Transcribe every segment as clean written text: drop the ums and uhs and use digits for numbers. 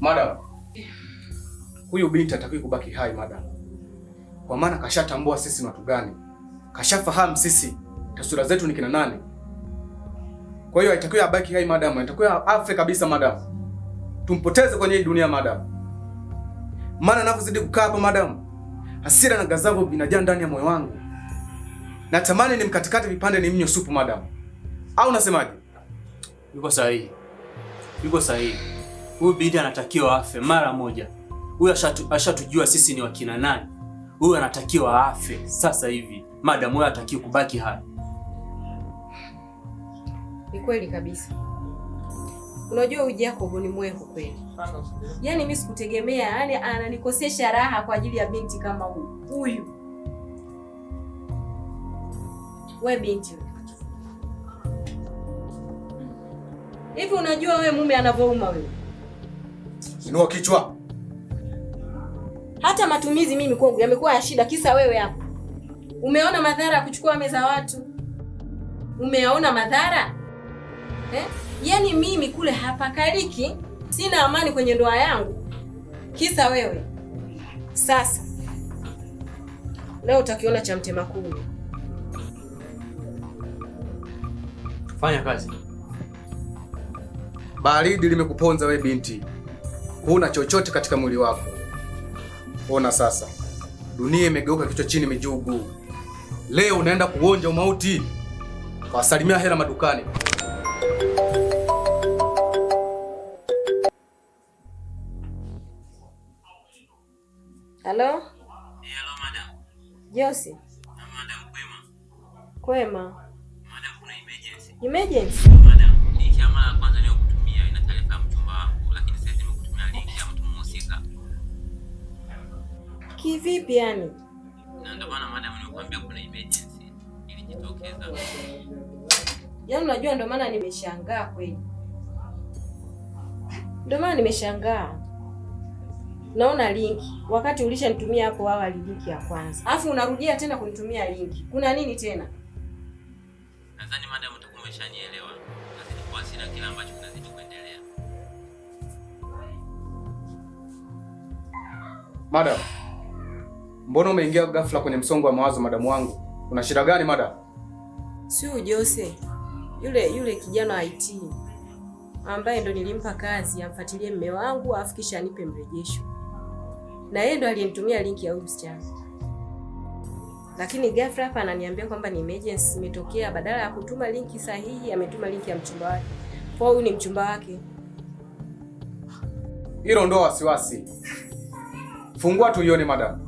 Madam, huyu binti hatakiwi kubaki hai madam. Kwa maana kashatambua sisi ni watu gani. Kashafahamu sisi taswira zetu ni kina nani. Kwa hiyo haitakiwi abaki hai madam, haitakiwi afe kabisa madam. Tumpoteze kwenye hii dunia madam. Maana ninavyozidi kukaa hapa madam, hasira na ghadhabu vinajaa ndani ya moyo wangu. Natamani nimkatikate vipande nimnywe supu madam. Au unasemaje? Yuko sahihi. Yuko sahihi. Huyu binti anatakiwa afe mara moja. Huyu ashatujua sisi ni wakina nani. Huyu anatakiwa afe sasa hivi. Madam huyu hatakiwi kubaki hai. Ni kweli kabisa. Unajua huyu Jacob ni mwehu kweli. Yaani mimi sikutegemea, yaani ananikosesha raha kwa ajili ya binti kama huyu. We binti. Hivi unajua we mume anavyouma wewe? Inua kichwa. Hata matumizi mimi kwangu yamekuwa ya shida kisa wewe hapo. Umeona madhara ya kuchukua meza watu? Umeona madhara? Yaani mimi kule hapa kaliki, sina amani kwenye ndoa yangu kisa wewe. Sasa leo utakiona cha mtema kuni. Fanya kazi. Baridi limekuponza we binti. Huna chochote katika mwili wako. Ona sasa. Dunia imegeuka kichwa chini mijugu. Leo unaenda kuonja umauti. Kawasalimia hela madukani. Halo? Hello madam. Josi. Madam kwema. Kwema. Madam kuna emergency. Emergency? Madam, link ya mara kwanza leo kutumia ina taarifa ya mchumba wangu, lakini sasa nimekutumia link ya mtu mhusika. Kivipi yani? Na ndio maana madam nimekuambia kuna emergency ilijitokeza. Yaani unajua ndio maana nimeshangaa kweli. Ndio maana nimeshangaa. Naona linki wakati ulishanitumia hapo awali linki ya kwanza. Alafu unarudia tena kunitumia linki. Kuna nini tena? Nadhani madam utakuwa umeshanielewa. Lazima kwa sina kile ambacho kinazidi kuendelea. Madam, mbona umeingia ghafla kwenye msongo wa mawazo madamu wangu? Una shida gani madam? Sio Jose. Yule kijana wa IT ambaye ndo nilimpa kazi amfuatilie mume wangu afikisha anipe mrejesho. Na yeye ndo aliyenitumia linki ya msichana. Lakini ghafla hapa ananiambia kwamba ni emergency imetokea, badala ya kutuma linki sahihi ametuma linki ya mchumba wake. Kwa huyu ni mchumba wake. Hilo ndo wasiwasi. Fungua tuione madam.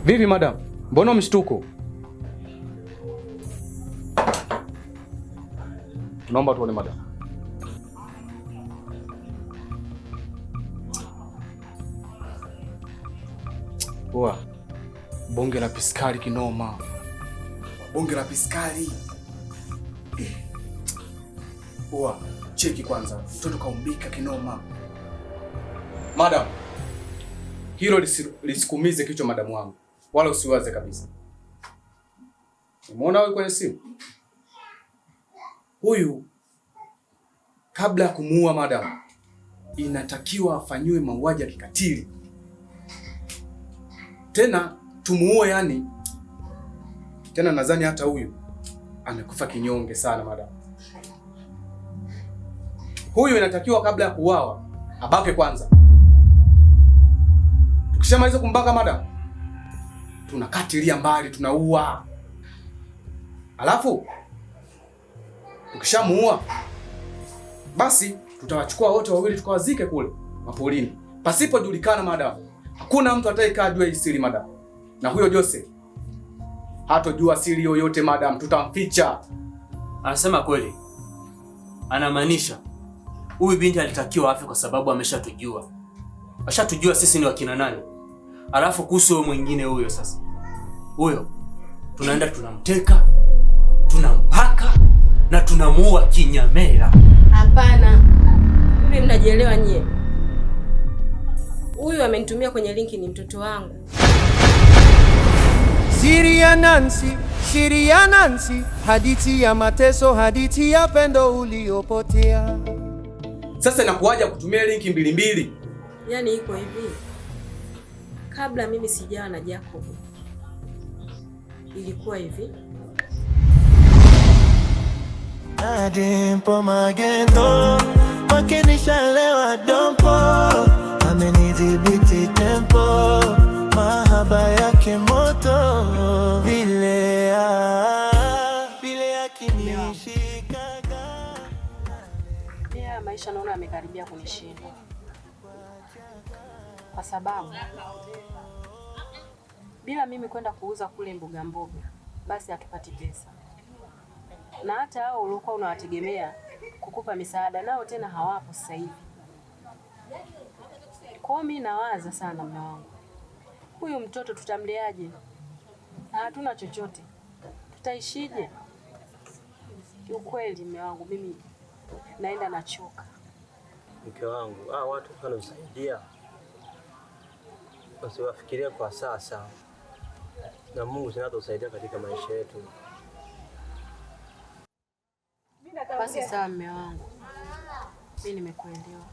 Vipi madam? Mbona mshtuko? Naomba tuone madam. Poa. Bonge la piskali kinoma. Bonge la piskali. Poa. Cheki kwanza. Mtoto kaumbika kinoma. Madam. Hilo lisikumize kichwa madamu wangu. Wala usiwaze kabisa. Umeona wewe kwenye simu? Huyu kabla ya kumuua madam inatakiwa afanywe mauaji ya kikatili. Tena tumuue yani. Tena nadhani hata huyu amekufa kinyonge sana madam. Huyu inatakiwa kabla ya kuuawa abake kwanza. Tukishamaliza kumbaka madam, tunakatilia mbali, tunaua. Alafu tukishamuua basi tutawachukua wote wawili tukawazike kule mapolini pasipojulikana madam. Hakuna mtu atakayekaa juu ya siri madam. Na huyo Jose hatojua siri yoyote madam, tutamficha. Anasema kweli. Anamaanisha huyu binti alitakiwa afe kwa sababu ameshatujua. Ashatujua sisi ni wakina nani. Alafu kuhusu wewe mwingine huyo sasa. Huyo tunaenda tunamteka, tunampaka na tunamuua kinyamela. Hapana. Mimi mnajielewa nyie. Huyu amenitumia kwenye linki ni mtoto wangu. Siri ya Nancy, Siri ya Nancy, hadithi ya mateso, hadithi ya pendo uliopotea. Sasa inakuwaje kutumia linki mbili? Yaani iko hivi. Kabla mimi sijawa na Jacob, ilikuwa hivi. Adimpo magendo, makenishalewa dompo, amenidhibiti tempo, mahaba yake moto, vile akinishikaga. Pia maisha naona amekaribia kunishinda. Kwa sababu bila mimi kwenda kuuza kule mboga, basi hatupati pesa. Na hata hao uliokuwa unawategemea kukupa misaada nao tena hawapo sasa hivi. Kwa mimi nawaza sana mume wangu. Huyu mtoto tutamleaje? Na hatuna chochote. Tutaishije? Ukweli mume wangu, mimi naenda nachoka. Mke wangu, watu wanaosaidia wasiwafikiria kwa sasa, na Mungu anatusaidia katika maisha yetu. Basi sawa mume wangu, mimi nimekuelewa,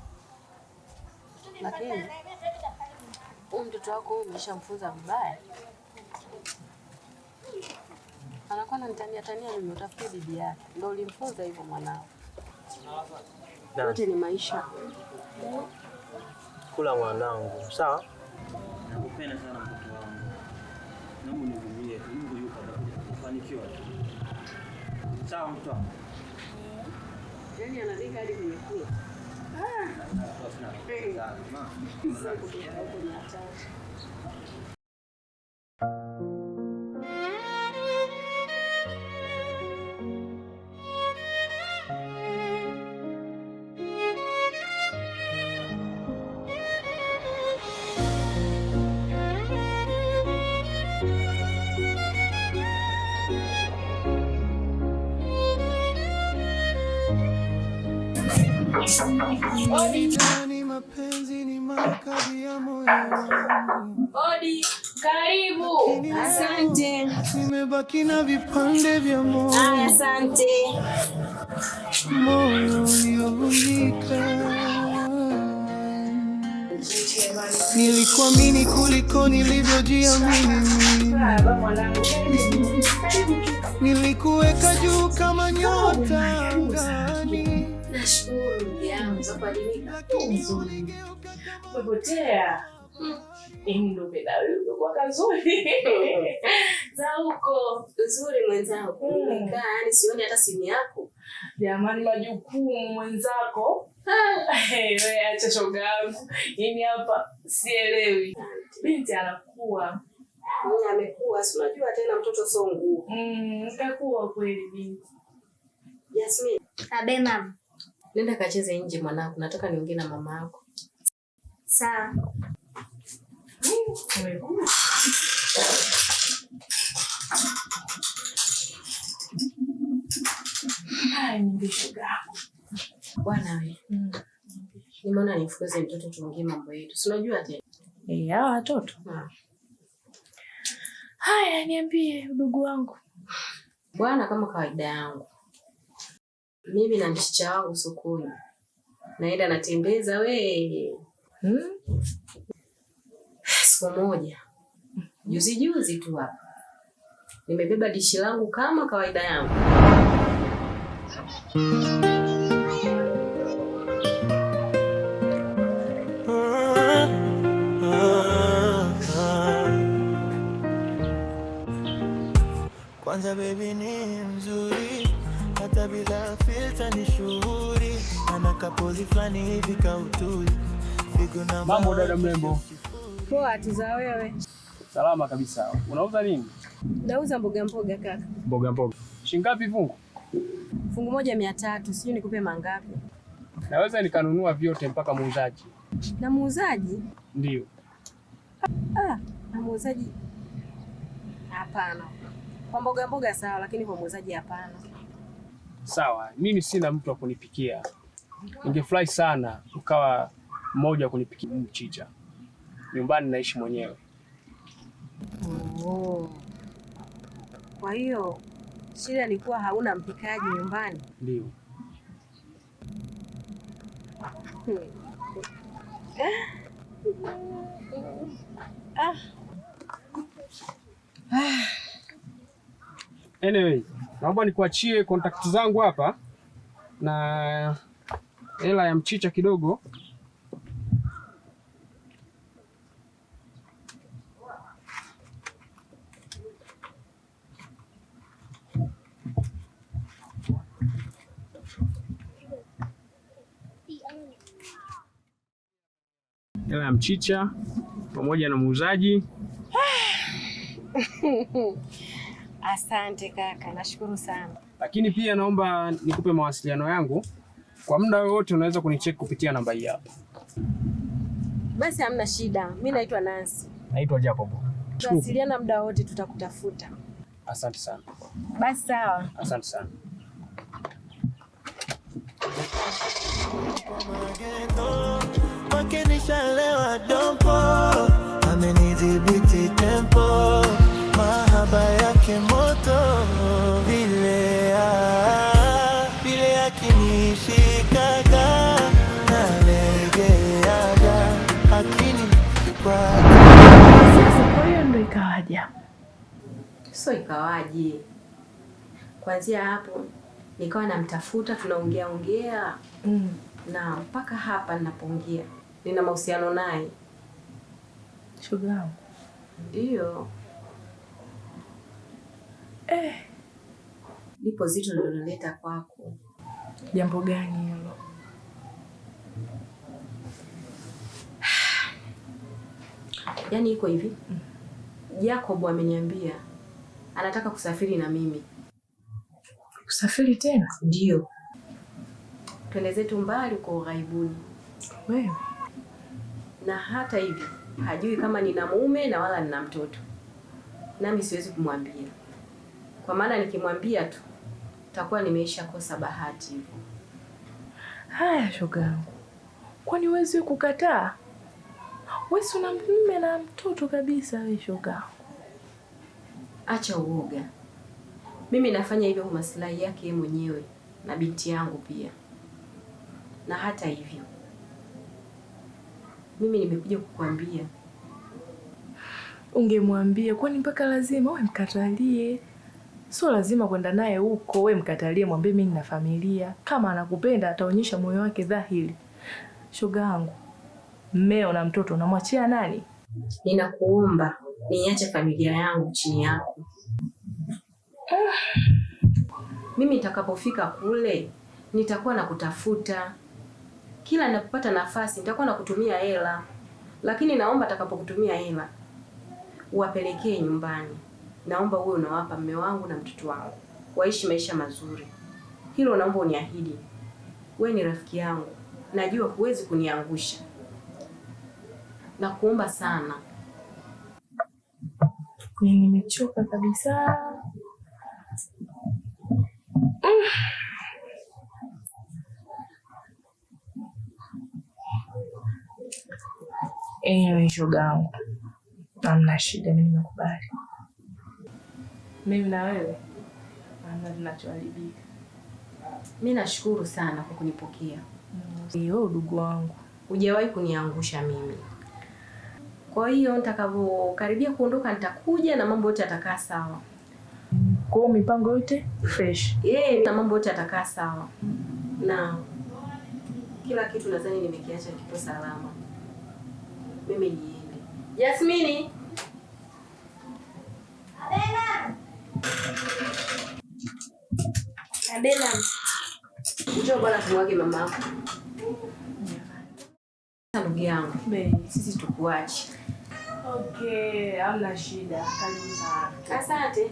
lakini huyu mtoto wako umeshamfunza vibaya. Anakuwa ananitania mimi, utafutie bibi yake. Ndio ulimfunza hivyo mwanao. Yote ni maisha. Kula mwanangu, sawa? Nakupenda sana mtoto wangu. Naomba univumilie, Mungu yuko kufanikiwa. Sawa mtoto wangu. Yaani anadika hadi kwenye kula. Ni mapenzi ni makazi ya moyo wangu. Odi, karibu. Asante. Nimebaki na vipande vya moyo. Asante. Moyo uliovunjika. Nilikuamini kuliko nilivyojiamini. Nilikuweka juu kama nyota angani. Nashukuru ndugu yangu za kuadimika. Umepotea. Ndio peda wewe kwa kazuri. Za huko Nzuri mwenzangu. Nimekaa yani sioni hata simu yako. Jamani, majukumu mwenzako. Wewe acha shoga yangu. Mimi hapa sielewi. Binti anakuwa. Amekuwa, si unajua tena mtoto sio nguo. Nitakuwa kweli binti. Yasmin. Abe mama. Nenda kacheze nje mwanangu, nataka niongee na mama yako. Sawa. Bwana wewe. Nimeona nifukuze mtoto tuongee mambo yetu. Si unajua tena. Hawa watoto. Haya, niambie ndugu wangu. Bwana, kama kawaida yangu. Mimi na mchicha wangu sokoni. Naenda natembeza we. Siku moja. Juzi tu hapa. Nimebeba dishi langu kama kawaida yangu. Kwanza baby ni mzuri, hata bila filter ni shuhuri, ana kapozi flani hivi kautuli. Mambo dada mrembo. Poa, tuza wewe. Salama kabisa. Unauza nini? Nauza mboga kaka. Mboga. Shingapi fungu? Fungu moja 300, sijui nikupe mangapi. Naweza nikanunua vyote mpaka muuzaji. Na muuzaji? Ndio. Na muuzaji? Hapana. Kwa mboga sawa, lakini kwa muuzaji hapana. Sawa, mimi sina mtu wa kunipikia. Ningefurahi sana ukawa mmoja kunipikia mchicha. Nyumbani naishi mwenyewe. Kwa hiyo shida ilikuwa hauna mpikaji nyumbani? Ndio. Anyway, naomba nikuachie kontakti zangu hapa na hela ya mchicha kidogo. Hela ya mchicha pamoja na muuzaji. Asante kaka, nashukuru sana. Lakini pia naomba nikupe mawasiliano yangu. Kwa muda wowote unaweza kunicheck kupitia namba hii hapa. Basi hamna shida. Mimi naitwa Nancy. Naitwa Jacob. Tuwasiliana muda wote, tutakutafuta. Asante sana. Basi sawa. Asante sana. Nishalewa dompo, amenidhibiti tempo, mahaba yake moto, vile akinishikaga nalegeaga akini kwa. Sasa kwa hiyo ndo ikawaje? So ikawaje? Kuanzia hapo nikawa namtafuta, tunaongea na mpaka hapa ninapoongea nina mahusiano naye. Shoga. Ndio. Lipo zito niloleta kwako. Jambo gani hilo? Yaani iko hivi. Jacob ameniambia anataka kusafiri na mimi. Kusafiri tena? Ndio. Twende zetu mbali kwa ughaibuni. Wewe? Na hata hivi hajui kama nina mume na wala nina mtoto. Nami siwezi kumwambia. Kwa maana nikimwambia tu takuwa nimeisha kosa bahati hivyo. Haya shogangu. Kwani huwezi kukataa? Wewe una mume na mtoto kabisa wewe shogangu. Acha uoga. Mimi nafanya hivyo kwa maslahi yake yeye mwenyewe na binti yangu pia. Na hata hivyo mimi nimekuja kukuambia. Ungemwambia, kwani mpaka lazima wewe mkatalie? Sio lazima kwenda naye huko, wewe mkatalie, mwambie mimi nina familia. Kama anakupenda ataonyesha moyo wake dhahiri. Shoga yangu, mmeo na mtoto unamwachia nani? Ninakuomba niache familia yangu chini yako. Mimi nitakapofika kule nitakuwa na kutafuta. Kila ninapopata nafasi nitakuwa na kutumia hela. Lakini naomba atakapokutumia hela uwapelekee nyumbani. Naomba uwe unawapa mume wangu na mtoto wangu waishi maisha mazuri. Hilo naomba uniahidi. Wewe ni rafiki yangu. Najua huwezi kuniangusha. Nakuomba sana. Nimechoka kabisa. Shoga yangu. Hamna shida, mimi nimekubali. Mimi na wewe hamna tunachoharibika. Mimi nashukuru sana kwa kunipokea. Wewe ndugu wangu, hujawahi kuniangusha mimi. Kwa hiyo nitakapokaribia kuondoka nitakuja na mambo yote yatakaa sawa. Kwa mipango yote fresh. Na mambo yote yatakaa sawa. Na kila kitu nadhani nimekiacha kipo salama. Mimi niende. Jasmine. Adela. Njoo bwana tumwage mamako. Ndugu yangu, sisi tukuache. Okay, hamna shida. Karibu sana. Asante.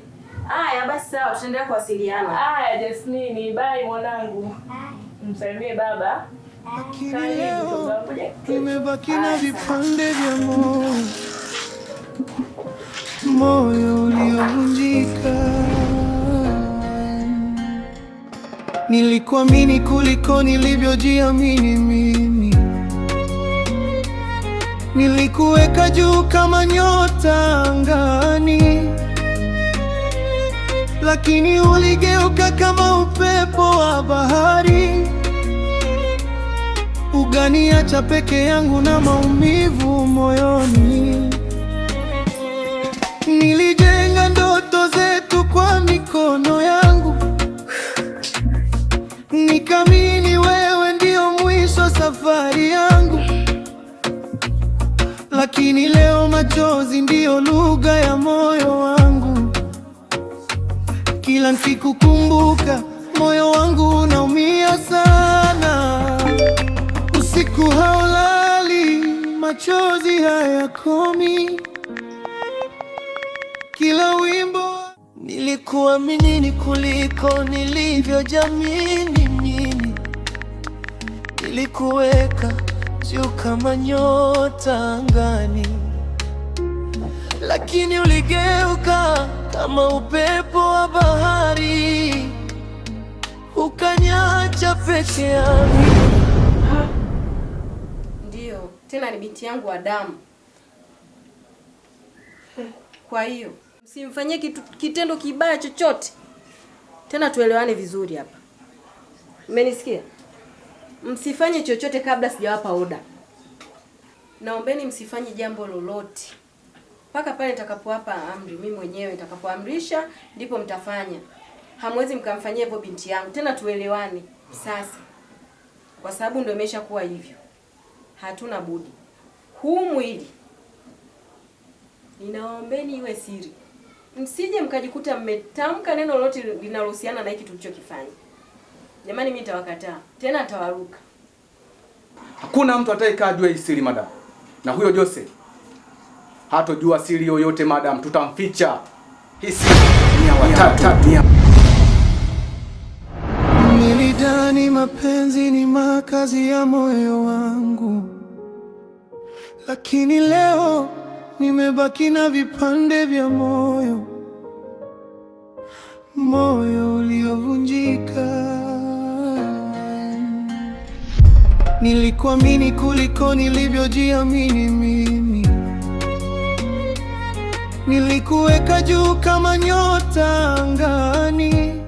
Haya basi sawa, tutaendelea kuwasiliana. Haya Jasmine, bye mwanangu. Msalimie baba. Nimebaki na vipande vya moyo uliovunjika. Nilikuamini kuliko nilivyojiamini mimi. Nilikuweka juu kama nyota angani. lakini uligeuka kama upepo wa bahari, ukaniacha peke yangu na maumivu moyoni. Nilijenga ndoto zetu kwa mikono yangu, nikamini wewe ndio mwisho safari yangu, lakini leo machozi ndio lugha ya moyo wangu. Kila nikikukumbuka moyo wangu unaumia sana. Usiku haulali, machozi hayakomi. Kila wimbo nilikuamini kuliko nilivyojamini mimi. Nilikuweka juu kama nyota angani, lakini uligeuka kama upepo wa bahari, ukaniacha peke yangu. Ndiyo, tena ni binti yangu wa damu. Kwa hiyo msimfanyie kitendo kibaya chochote. Tena tuelewane vizuri hapa, umenisikia? Msifanye chochote kabla sijawapa oda. Naombeni msifanye jambo lolote mpaka pale nitakapowapa amri. Mimi mwenyewe nitakapoamrisha ndipo mtafanya. Hamwezi mkamfanyia hivyo binti yangu. Tena tuelewane sasa, kwa sababu ndio imeshakuwa hivyo. Hatuna budi. Huu mwili ninaombeni iwe siri, msije mkajikuta mmetamka neno lolote linalohusiana na hiki tulichokifanya. Jamani, mimi nitawakataa, tena atawaruka. Hakuna mtu atakayekaa jua hii siri madam, na huyo Jose hatojua siri yoyote madam, tutamficha. Hii siri ni ya watatu. Nilidhani mapenzi ni makazi ya moyo wangu, lakini leo nimebaki na vipande vya moyo, moyo uliovunjika. Nilikuamini kuliko nilivyojiamini mimi. Nilikuweka juu kama nyota angani,